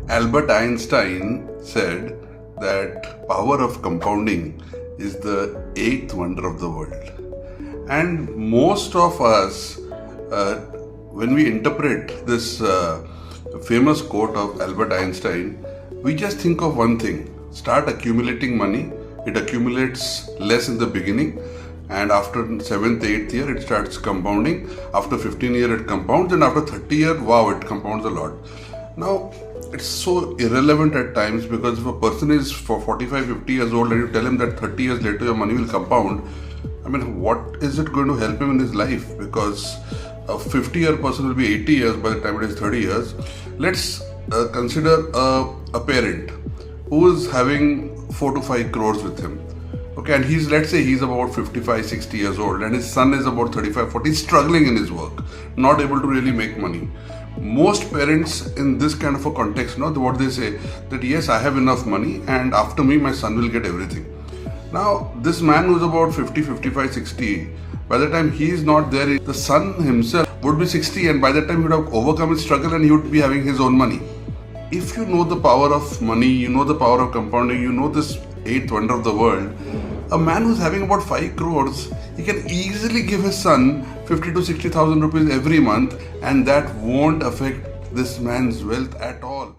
Albert Einstein said that power of compounding is the eighth wonder of the world. And most of us, when we interpret this famous quote of Albert Einstein, we just think of one thing: start accumulating money. It accumulates less in the beginning, and after 7th, 8th year it starts compounding. After 15 year it compounds, and after 30 year, wow, it compounds a lot. Now, it's so irrelevant at times, because if a person is for 45, 50 years old and you tell him that 30 years later your money will compound, I mean, what is it going to help him in his life? Because a 50-year person will be 80 years by the time it is 30 years. Let's consider a parent who is having 4 to 5 crores with him. Okay, and let's say he's about 55, 60 years old, and his son is about 35, 40, struggling in his work, not able to really make money. Most parents in this kind of a context, what they say, that yes, I have enough money and after me my son will get everything. Now, this man who's about 50, 55, 60, by the time he is not there, the son himself would be 60, and by that time he would have overcome his struggle and he would be having his own money. If you know the power of money, you know the power of compounding, you know this eighth wonder of the world, a man who's having about 5 crores, he can easily give his son 50 to 60,000 rupees every month, and that won't affect this man's wealth at all.